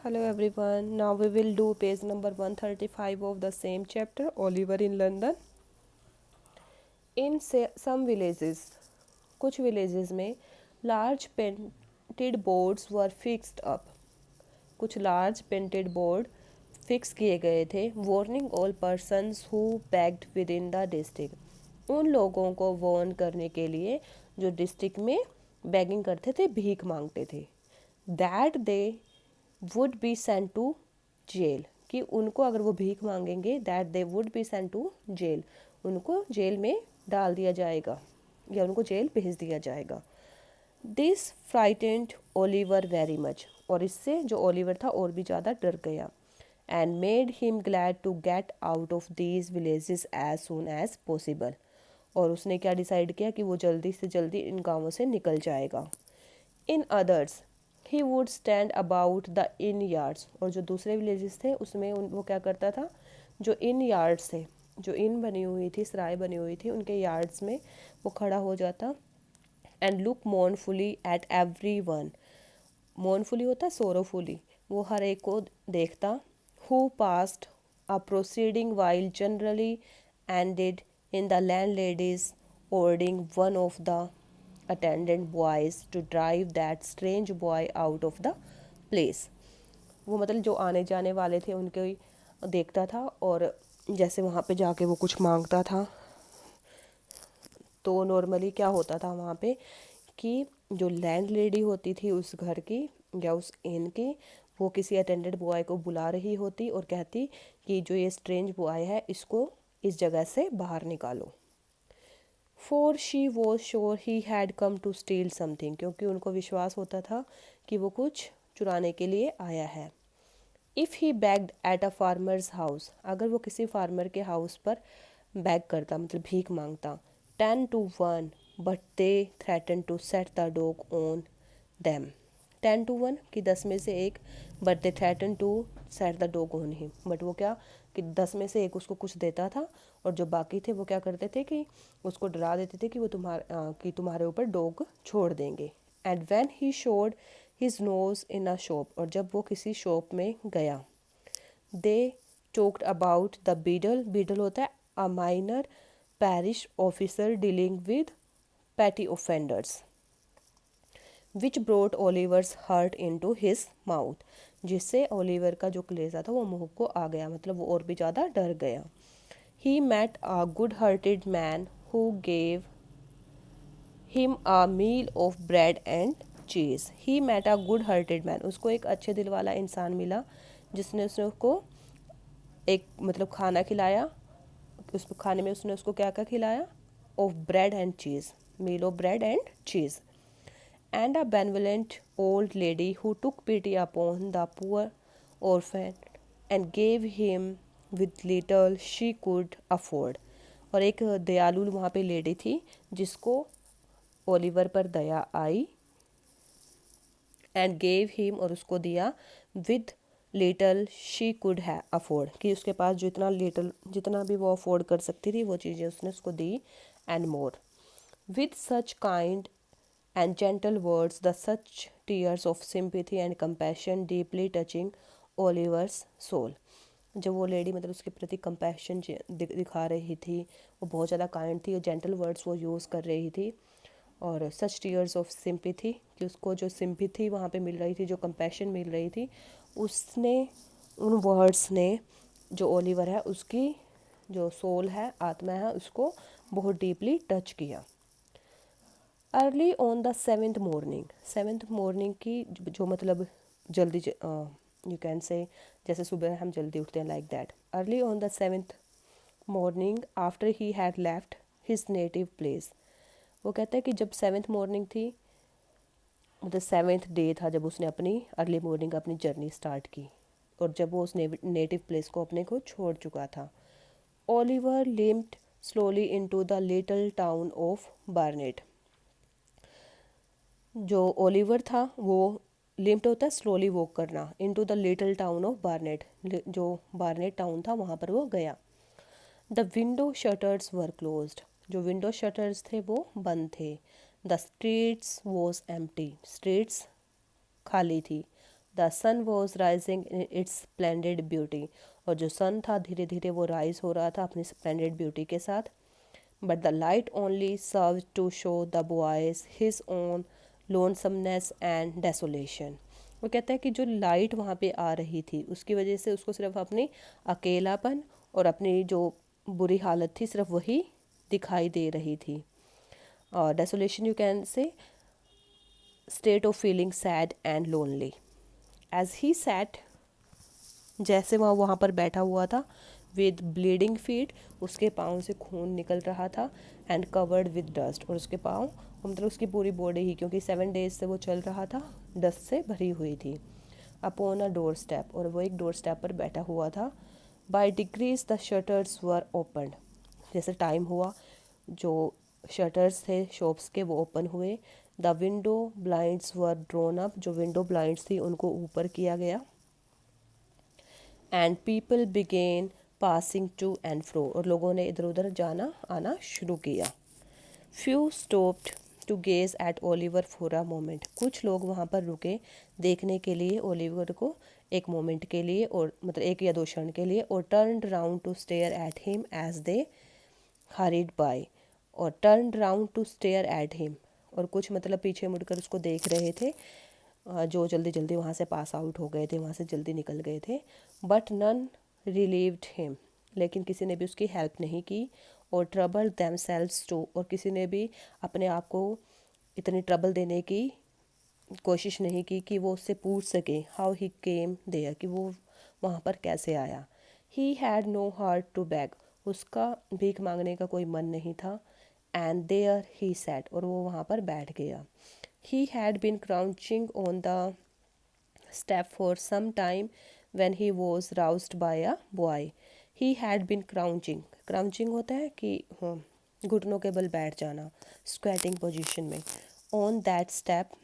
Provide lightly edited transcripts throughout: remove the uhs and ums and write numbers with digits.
Hello everyone. Now we will do page number 135 of the same chapter, Oliver in London. In some villages, कुछ villages में large painted boards were fixed up. कुछ large painted board fix किए गए थे, warning all persons who begged within the district. उन लोगों को warn करने के लिए जो डिस्ट्रिक्ट में बेगिंग करते थे, भीख मांगते थे, that they would be sent to jail, कि उनको अगर वो भीख मांगेंगे, that they would be sent to jail, उनको जेल में डाल दिया जाएगा या उनको जेल भेज दिया जाएगा. This frightened Oliver very much, और इससे जो ओलिवर था और भी ज़्यादा डर गया. And made him glad to get out of these villages as soon as possible, और उसने क्या डिसाइड किया कि वो जल्दी से जल्दी इन गाँवों से निकल जाएगा. In others he would stand about the in yards, और जो दूसरे विलेजेस थे उसमें वो क्या करता था, जो इन यार्ड्स थे, जो इन बनी हुई थी, सराय बनी हुई थी, उनके यार्ड्स में वो खड़ा हो जाता. And look mournfully at every one, mournfully होता है सोरोफुली, वो हर एक को देखता. Who passed a proceeding while generally ended in the landlady's ordering one of the attendant boys to drive that strange boy out of the place. वो मतलब जो आने जाने वाले थे उनके देखता था, और जैसे वहाँ पे जाके वो कुछ मांगता था, तो नॉर्मली क्या होता था वहाँ पे कि जो लैंड लेडी होती थी उस घर की या उस इन की, वो किसी अटेंडेंट बॉय को बुला रही होती और कहती कि जो ये स्ट्रेंज बॉय है इसको इस जगह से बाहर निकालो. For she was sure he had come to steal something, क्योंकि उनको विश्वास होता था कि वो कुछ चुराने के लिए आया है. If he bagged at a farmers house, अगर वो किसी फार्मर के हाउस पर बैग करता मतलब भीख मांगता. 10 to 1 but they threaten to set the dog on them. 10 to 1 कि 10 में से एक, but they threaten to set the dog on him, but वो क्या कि 10 में से एक उसको कुछ देता था, और जो बाकी थे वो क्या करते थे कि उसको डरा देते थे कि वो तुम्हारे ऊपर डॉग छोड़ देंगे. And when he showed his nose in a shop, और जब वो किसी शॉप में गया, they talked about the beadle. Beadle होता है a minor parish officer dealing with petty offenders, which brought Oliver's heart into his mouth, जिससे Oliver का जो कलेजा था वो मुंह को आ गया, मतलब वो और भी ज़्यादा डर गया. He met a good hearted man who gave him a meal of bread and cheese. He met a good hearted man, उसको एक अच्छे दिल वाला इंसान मिला जिसने उसको एक मतलब खाना खिलाया. उस खाने में उसने उसको क्या क्या खिलाया, of bread and cheese, meal of bread and cheese. And a benevolent old lady who took pity upon the poor orphan and gave him with little she could afford. और एक दयालु वहाँ पे लेडी थी जिसको ओलिवर पर दया आई, and gave him, और उसको दिया, विद लिटल शी कुड है अफोर्ड, कि उसके पास जो इतना लिटल जितना भी वो अफोर्ड कर सकती थी वो चीज़ें उसने उसको दी. And more with such kind and gentle words, the such tears of sympathy and compassion deeply touching Oliver's soul. जब वो लेडी मतलब उसके प्रति कंपैशन दिखा रही थी, वो बहुत ज़्यादा काइंड थी और जेंटल वर्ड्स वो यूज़ कर रही थी, और सच टीयर्स ऑफ सिंपैथी, कि उसको जो सिंपैथी वहाँ पे मिल रही थी, जो कंपैशन मिल रही थी, उसने उन वर्ड्स ने जो ओलिवर है उसकी जो सोल है, आत्मा है, उसको बहुत डीपली टच किया. Early on the seventh morning, seventh morning की जो मतलब जल्दी, यू कैन से जैसे सुबह हम जल्दी उठते हैं, like that. Early on the seventh morning after he had left his native place, वो कहता है कि जब सेवेंथ मॉर्निंग थी, मतलब सेवेंथ डे था जब उसने अपनी अर्ली मॉर्निंग अपनी जर्नी स्टार्ट की, और जब वो उस नेटिव प्लेस को अपने को छोड़ चुका था. Oliver limped slowly into the little town of Barnet. जो ओलिवर था वो लिम्प्ड होता है स्लोली वॉक करना, into the little town of Barnet, जो बार्नेट टाउन था वहाँ पर वो गया. The window shutters were closed, जो विंडो शटर्स थे वो बंद थे. The streets was empty, streets खाली थी. The sun was rising in its splendid beauty, और जो सन था धीरे धीरे वो राइज हो रहा था अपनी स्प्लेंडेड ब्यूटी के साथ. But the light only serve to show the boys his own lonesomeness and desolation. वो कहता है कि जो लाइट वहाँ पे आ रही थी उसकी वजह से उसको सिर्फ अपनी अकेलापन और अपनी जो बुरी हालत थी सिर्फ वही दिखाई दे रही थी. और desolation you can say state of feeling sad and lonely. As he sat, जैसे वह वहाँ पर बैठा हुआ था, विद ब्लीडिंग फीट, उसके पाँव से खून निकल रहा था, एंड कवर्ड विद डस्ट, और उसके पाँव मतलब उसकी पूरी बॉडी ही, क्योंकि 7 डेज से वो चल रहा था, डस्ट से भरी हुई थी. अपॉन अ डोर स्टेप, और वो एक डोर स्टेप पर बैठा हुआ था. By degrees the shutters were opened, जैसे टाइम हुआ जो शटर्स थे शॉप्स के वो ओपन हुए. The window blinds were drawn up, जो विंडो ब्लाइंड्स थी उनको ऊपर किया गया. And people began passing to and fro, और लोगों ने इधर उधर जाना आना शुरू किया. Few stopped to gaze at Oliver for a moment, कुछ लोग वहाँ पर रुके देखने के लिए ओलिवर को एक मोमेंट के लिए, और मतलब 1 या 2 क्षण के लिए. और turned round to stare at him as they hurried by, और turned round to stare at him, और कुछ मतलब पीछे मुड़कर उसको देख रहे थे जो जल्दी जल्दी वहाँ से पास आउट हो गए थे, वहाँ से जल्दी निकल गए थे. बट नन रिलीव्ड हिम, लेकिन किसी ने भी उसकी हेल्प नहीं की. और ट्रबल देमसेल्व्स टू, और किसी ने भी अपने आप को इतनी ट्रबल देने की कोशिश नहीं की कि वो उससे पूछ सके हाउ ही केम देयर, कि वो वहाँ पर कैसे आया. He had no heart to beg, उसका भीख मांगने का कोई मन नहीं था. एंड देयर ही सैट, और वो वहाँ पर बैठ गया. He had been crouching on the step for some time when he was roused by a boy. He had been crouching. Crouching होता है कि घुटनों के बल बैठ जाना, स्क्वेटिंग पोजीशन में. On that step,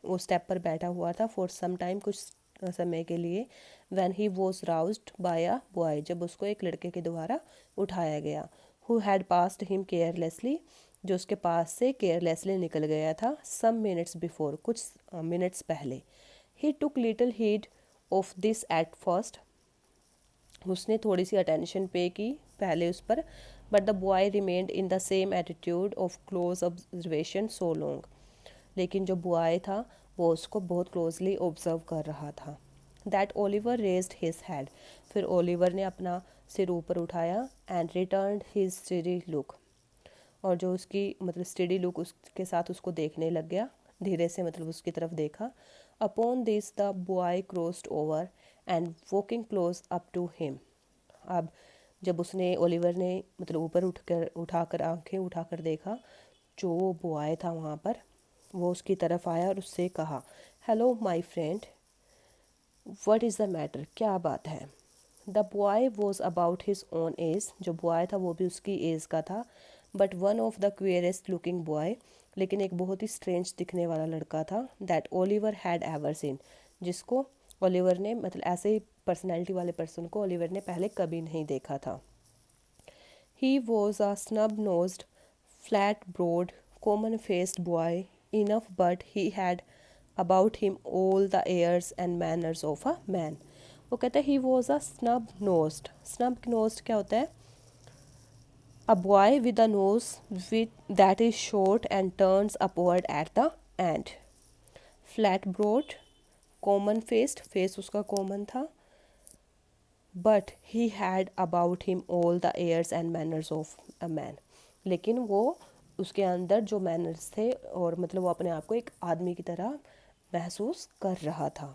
वो स्टेप पर बैठा हुआ था. for some time, कुछ समय के लिए. when he was roused by a boy, जब उसको एक लड़के के द्वारा उठाया गया. who had passed him carelessly, जो उसके पास से केयरलेसली निकल गया था. सम मिनट्स बिफोर, कुछ मिनट्स पहले. He took little heed of this at first, उसने थोड़ी सी अटेंशन पे की पहले उस पर. But the boy remained in the same attitude of close observation so long, लेकिन जो बॉय था वो उसको बहुत क्लोजली ऑब्जर्व कर रहा था. That Oliver raised his head, फिर ओलिवर ने अपना सिर ऊपर उठाया. And returned his study look, और जो उसकी मतलब स्टडी लुक उसके साथ उसको देखने लग गया, धीरे से मतलब उसकी तरफ देखा. Upon this the boy crossed over and walking close up to him. अब जब उसने ओलिवर ने मतलब ऊपर उठाकर आंखें उठाकर देखा, जो वो बॉय था वहाँ पर वो उसकी तरफ आया और उससे कहा, hello my friend, what is the matter, क्या बात है. The boy was about his own age, जो बॉय था वो भी उसकी एज का था. But one of the queerest looking boy, लेकिन एक बहुत ही स्ट्रेंज दिखने वाला लड़का था. That Oliver had ever seen, जिसको ओलिवर ने मतलब ऐसे पर्सनैलिटी वाले पर्सन को ओलिवर ने पहले कभी नहीं देखा था. He was a snub nosed, flat broad, common faced boy enough, but he had about him all the airs and manners of a man. वो कहता है he was a snub nosed. Snub nosed क्या होता है? A boy with a nose that is short and turns upward at the end. Flat broad, common faced, face उसका common था. But he had about him all the airs and manners of a man. लेकिन वो उसके अंदर जो manners थे और मतलब वो अपने आप को एक आदमी की तरह महसूस कर रहा था.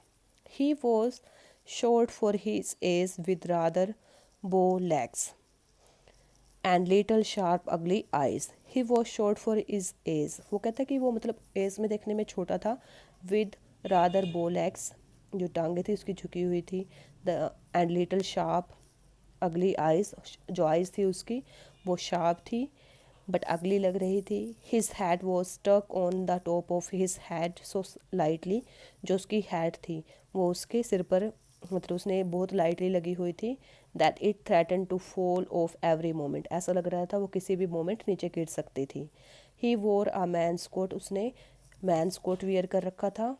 He was short for his age with rather bow legs and little sharp ugly eyes. He was short for his age, वो कहता है कि वो मतलब एज में देखने में छोटा था. विद रादर बो लेग्स, जो टांगे थी उसकी झुकी हुई थी. The end little sharp ugly eyes, जो आइज थी उसकी वो शार्प थी बट अगली लग रही थी. His hat was stuck on the top of his head so lightly, जो उसकी हैड थी वो उसके सिर पर मतलब उसने बहुत लाइटली लगी हुई थी. That it threaten to fall off every moment, ऐसा लग रहा था वो किसी भी मोमेंट नीचे गिर सकती थी. He wore a man's coat, उसने मैंस कोट वियर कर रखा था.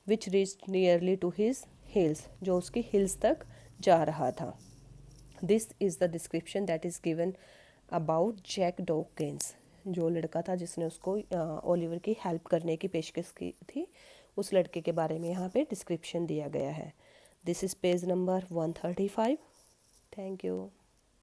Which reached nearly to his heels, जो उसकी हिल्स तक जा रहा था। This is the description that is given about Jack Dawkins, जो लड़का था जिसने उसको ओलिवर की हेल्प करने की पेशकश की थी, उस लड़के के बारे में यहाँ पे डिस्क्रिप्शन दिया गया है। This is page number 135। Thank you.